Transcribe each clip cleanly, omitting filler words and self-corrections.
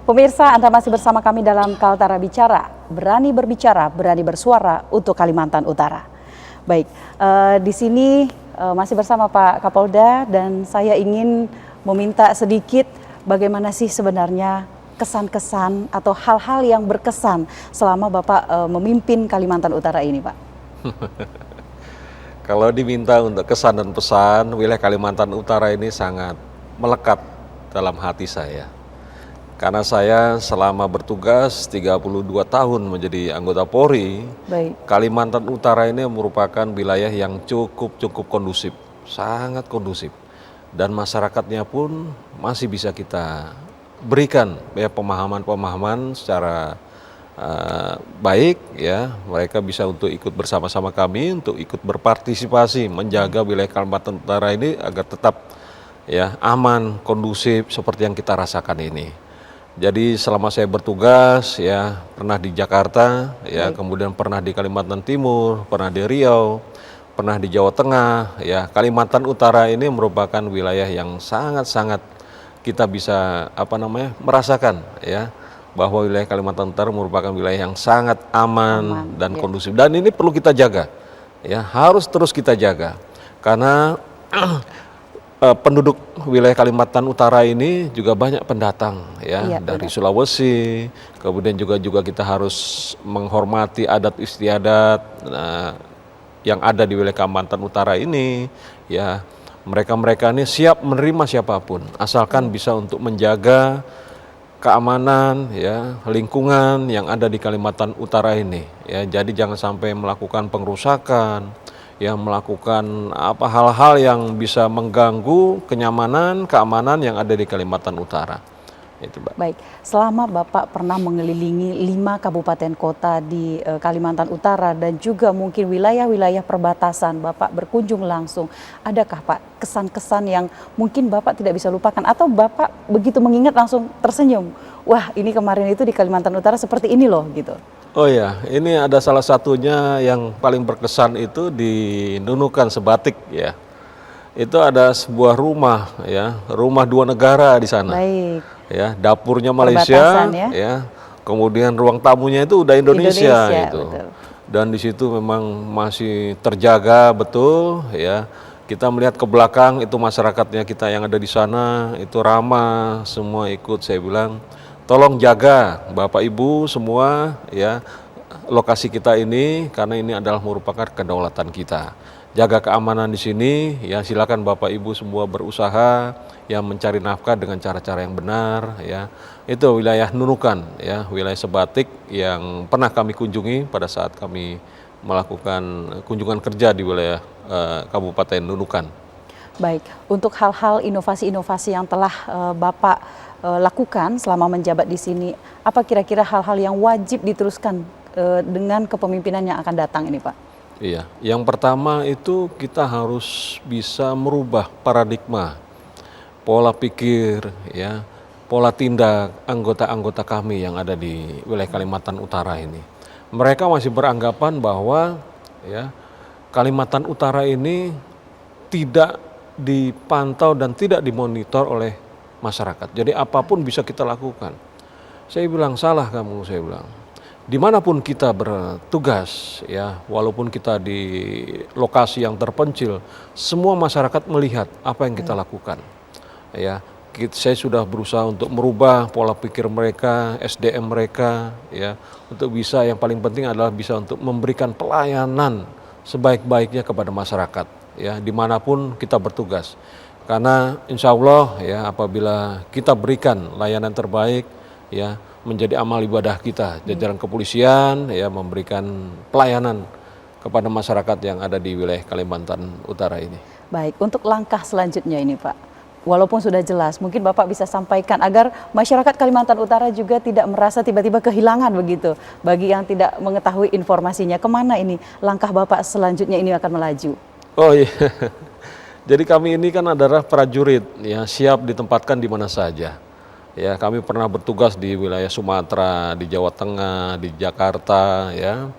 Pemirsa, Anda masih bersama kami dalam Kaltara Bicara, berbicara, berani bersuara untuk Kalimantan Utara. Baik, di sini masih bersama Pak Kapolda dan saya ingin meminta sedikit bagaimana sih sebenarnya kesan-kesan atau hal-hal yang berkesan selama Bapak memimpin Kalimantan Utara ini, Pak. Kalau diminta untuk kesan dan pesan, wilayah Kalimantan Utara ini sangat melekat dalam hati saya. Karena saya selama bertugas 32 tahun menjadi anggota Polri, Baik. Kalimantan Utara ini merupakan wilayah yang cukup kondusif, sangat kondusif. Dan masyarakatnya pun masih bisa kita berikan ya pemahaman-pemahaman secara baik ya, mereka bisa untuk ikut bersama-sama kami untuk ikut berpartisipasi menjaga wilayah Kalimantan Utara ini agar tetap ya aman, kondusif seperti yang kita rasakan ini. Jadi selama saya bertugas ya pernah di Jakarta ya, kemudian pernah di Kalimantan Timur, pernah di Riau, pernah di Jawa Tengah ya. Kalimantan Utara ini merupakan wilayah yang sangat-sangat kita bisa merasakan ya, bahwa wilayah Kalimantan Utara merupakan wilayah yang sangat aman dan kondusif, dan ini perlu kita jaga ya, harus terus kita jaga karena penduduk wilayah Kalimantan Utara ini juga banyak pendatang ya, dari Sulawesi, kemudian juga kita harus menghormati adat istiadat yang ada di wilayah Kalimantan Utara ini ya. Mereka ini siap menerima siapapun asalkan bisa untuk menjaga keamanan ya, lingkungan yang ada di Kalimantan Utara ini ya. Jadi jangan sampai melakukan pengrusakan ya, melakukan hal-hal yang bisa mengganggu kenyamanan, keamanan yang ada di Kalimantan Utara. Itu, Mbak. Baik, selama Bapak pernah mengelilingi 5 kabupaten kota di Kalimantan Utara dan juga mungkin wilayah-wilayah perbatasan, Bapak berkunjung langsung. Adakah Pak kesan-kesan yang mungkin Bapak tidak bisa lupakan atau Bapak begitu mengingat langsung tersenyum? Wah, ini kemarin itu di Kalimantan Utara seperti ini loh gitu. Oh ya, ini ada salah satunya yang paling berkesan itu di Nunukan Sebatik ya. Itu ada sebuah rumah ya, rumah 2 negara di sana. Baik. Ya, dapurnya Malaysia ya. Kemudian ruang tamunya itu udah Indonesia gitu. Betul. Dan di situ memang masih terjaga betul ya. Kita melihat ke belakang itu masyarakatnya kita yang ada di sana itu ramah, semua ikut. Saya bilang tolong jaga Bapak Ibu semua ya lokasi kita ini, karena ini adalah merupakan kedaulatan kita. Jaga keamanan di sini ya, silakan Bapak Ibu semua berusaha ya mencari nafkah dengan cara-cara yang benar ya. Itu wilayah Nunukan ya, wilayah Sebatik yang pernah kami kunjungi pada saat kami melakukan kunjungan kerja di wilayah Kabupaten Nunukan. Baik, untuk hal-hal inovasi-inovasi yang telah Bapak lakukan selama menjabat di sini, apa kira-kira hal-hal yang wajib diteruskan dengan kepemimpinan yang akan datang ini, Pak? Iya, yang pertama itu kita harus bisa merubah paradigma, pola pikir, ya, pola tindak anggota-anggota kami yang ada di wilayah Kalimantan Utara ini. Mereka masih beranggapan bahwa ya Kalimantan Utara ini tidak dipantau dan tidak dimonitor oleh masyarakat. Jadi apapun bisa kita lakukan. Saya bilang salah kamu, saya bilang. Dimanapun kita bertugas, ya, walaupun kita di lokasi yang terpencil, semua masyarakat melihat apa yang kita lakukan. Ya, saya sudah berusaha untuk merubah pola pikir mereka, SDM mereka, ya, untuk bisa, yang paling penting adalah bisa untuk memberikan pelayanan sebaik-baiknya kepada masyarakat, ya, dimanapun kita bertugas. Karena insya Allah, ya, apabila kita berikan layanan terbaik, ya, menjadi amal ibadah kita, jajaran kepolisian ya memberikan pelayanan kepada masyarakat yang ada di wilayah Kalimantan Utara ini. Baik, untuk langkah selanjutnya ini Pak, walaupun sudah jelas, mungkin Bapak bisa sampaikan agar masyarakat Kalimantan Utara juga tidak merasa tiba-tiba kehilangan begitu. Bagi yang tidak mengetahui informasinya, kemana ini langkah Bapak selanjutnya ini akan melaju? Oh iya, jadi kami ini kan adalah prajurit, ya, siap ditempatkan di mana saja. Ya, kami pernah bertugas di wilayah Sumatera, di Jawa Tengah, di Jakarta, ya.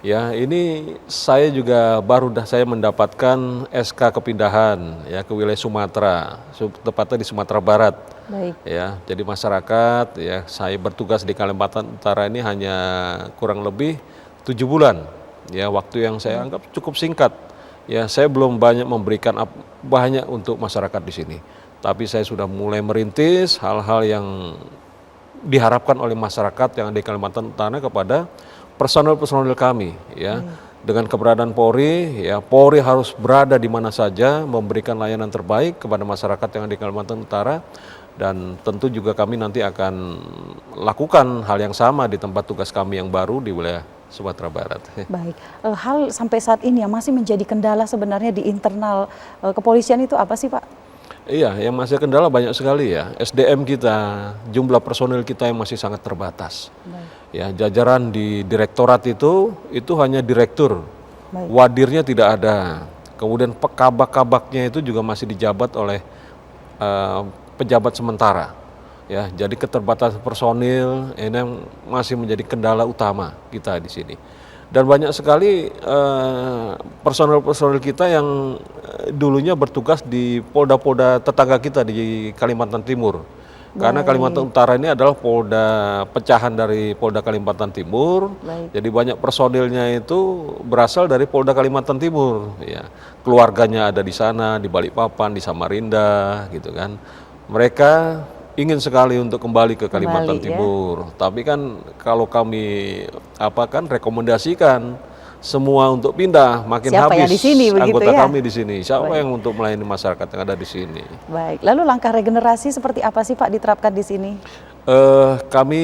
Ya, ini saya juga saya mendapatkan SK kepindahan ya ke wilayah Sumatera, tepatnya di Sumatera Barat. Baik. Ya, jadi masyarakat ya saya bertugas di Kalimantan Utara ini hanya kurang lebih 7 bulan. Ya, waktu yang saya anggap cukup singkat. Ya, saya belum banyak memberikan banyak untuk masyarakat di sini. Tapi saya sudah mulai merintis hal-hal yang diharapkan oleh masyarakat yang di Kalimantan Utara kepada personel-personel kami ya. Dengan keberadaan Polri ya, Polri harus berada di mana saja memberikan layanan terbaik kepada masyarakat yang di Kalimantan Utara, dan tentu juga kami nanti akan lakukan hal yang sama di tempat tugas kami yang baru di wilayah Sumatera Barat. Baik, hal sampai saat ini yang masih menjadi kendala sebenarnya di internal kepolisian itu apa sih Pak? Iya, yang masih kendala banyak sekali ya. SDM kita, jumlah personil kita yang masih sangat terbatas. Baik. Ya, jajaran di direktorat itu hanya direktur. Baik. Wadirnya tidak ada. Kemudian kabak-kabaknya itu juga masih dijabat oleh pejabat sementara. Ya, jadi keterbatasan personil ini yang masih menjadi kendala utama kita di sini. Dan banyak sekali personel-personel kita yang dulunya bertugas di polda-polda tetangga kita di Kalimantan Timur. Karena Kalimantan Utara ini adalah polda pecahan dari Polda Kalimantan Timur. Baik. Jadi banyak personilnya itu berasal dari Polda Kalimantan Timur. Ya, keluarganya ada di sana, di Balikpapan, di Samarinda, gitu kan. Mereka ingin sekali untuk kembali ke Kalimantan Timur, tapi kan kalau kami rekomendasikan semua untuk pindah, makin Siapa habis yang di sini, anggota ya? kami di sini. Siapa yang untuk melayani masyarakat yang ada di sini? Baik, lalu langkah regenerasi seperti apa sih Pak diterapkan di sini? Kami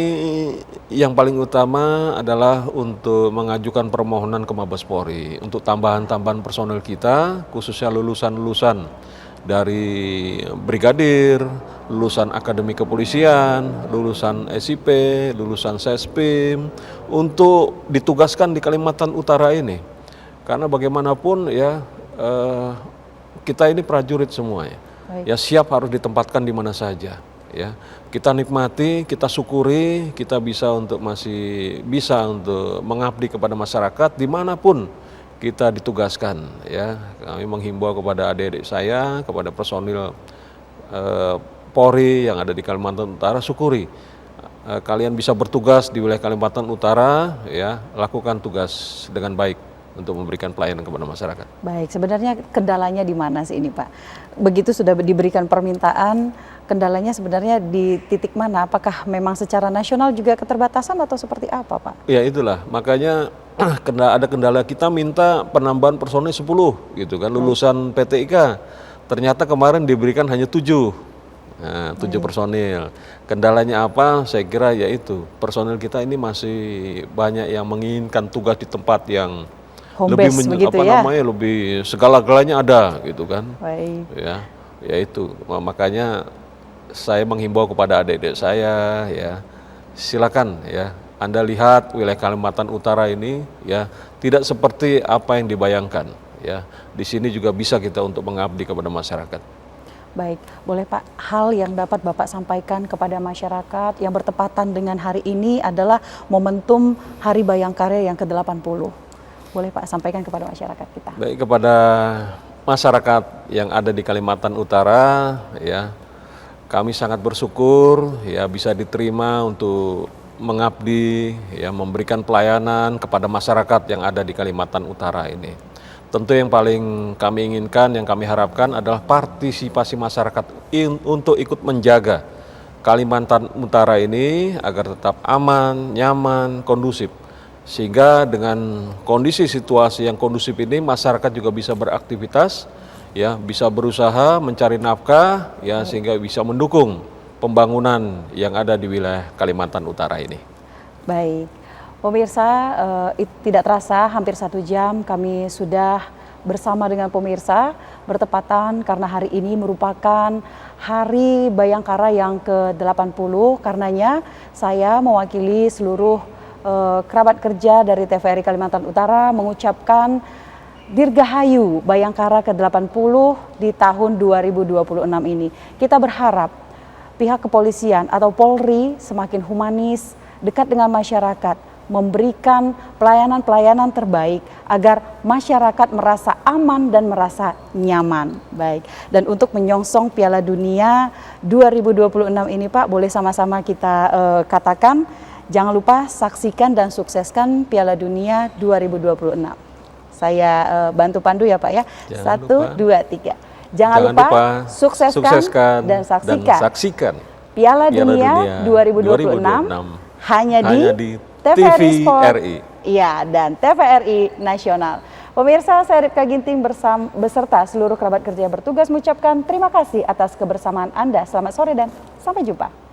yang paling utama adalah untuk mengajukan permohonan ke Mabes Polri untuk tambahan-tambahan personel kita, khususnya lulusan-lulusan dari brigadir, lulusan akademi kepolisian, lulusan SIP, lulusan Sespim, untuk ditugaskan di Kalimantan Utara ini. Karena bagaimanapun ya kita ini prajurit semua ya. Ya, siap harus ditempatkan di mana saja. Ya, kita nikmati, kita syukuri, kita masih bisa untuk mengabdi kepada masyarakat dimanapun kita ditugaskan. Ya, kami menghimbau kepada adik-adik saya, kepada personil Polri yang ada di Kalimantan Utara, syukuri kalian bisa bertugas di wilayah Kalimantan Utara, ya, lakukan tugas dengan baik untuk memberikan pelayanan kepada masyarakat. Baik, sebenarnya kendalanya di mana sih ini Pak? Begitu sudah diberikan permintaan, kendalanya sebenarnya di titik mana? Apakah memang secara nasional juga keterbatasan atau seperti apa Pak? Ya itulah, makanya ada kendala, kita minta penambahan personil 10 gitu kan, lulusan PTIK. Ternyata kemarin diberikan hanya 7. Nah, 7 personil. Kendalanya apa? Saya kira yaitu personil kita ini masih banyak yang menginginkan tugas di tempat yang lebih lebih segala-galanya ada gitu kan. Baik. Ya, yaitu makanya saya menghimbau kepada adik-adik saya, ya, silakan ya, Anda lihat wilayah Kalimantan Utara ini ya tidak seperti apa yang dibayangkan ya. Di sini juga bisa kita untuk mengabdi kepada masyarakat. Baik, boleh Pak, hal yang dapat Bapak sampaikan kepada masyarakat yang bertepatan dengan hari ini adalah momentum Hari Bayangkara yang ke-80. Boleh Pak sampaikan kepada masyarakat kita. Baik, kepada masyarakat yang ada di Kalimantan Utara ya, kami sangat bersyukur ya bisa diterima untuk mengabdi ya, memberikan pelayanan kepada masyarakat yang ada di Kalimantan Utara ini. Tentu yang paling kami inginkan, yang kami harapkan adalah partisipasi masyarakat untuk ikut menjaga Kalimantan Utara ini agar tetap aman, nyaman, kondusif. Sehingga dengan kondisi situasi yang kondusif ini masyarakat juga bisa beraktivitas, ya, bisa berusaha mencari nafkah, ya, sehingga bisa mendukung pembangunan yang ada di wilayah Kalimantan Utara ini. Baik, pemirsa, tidak terasa hampir 1 jam kami sudah bersama dengan pemirsa bertepatan karena hari ini merupakan Hari Bayangkara yang ke-80. Karenanya saya mewakili seluruh kerabat kerja dari TVRI Kalimantan Utara mengucapkan Dirgahayu Bayangkara ke-80 di tahun 2026 ini. Kita berharap pihak kepolisian atau Polri semakin humanis, dekat dengan masyarakat, memberikan pelayanan-pelayanan terbaik agar masyarakat merasa aman dan merasa nyaman. Baik. Dan untuk menyongsong Piala Dunia 2026 ini Pak, boleh sama-sama kita katakan, jangan lupa saksikan dan sukseskan Piala Dunia 2026. Saya bantu pandu ya Pak ya. Jangan 1, 2, 3. Jangan lupa sukseskan dan saksikan Piala Dunia 2026 hanya di TVRI Sport, iya, dan TVRI Nasional. Pemirsa, saya Ripka Ginting beserta seluruh kerabat kerja yang bertugas mengucapkan terima kasih atas kebersamaan Anda. Selamat sore dan sampai jumpa.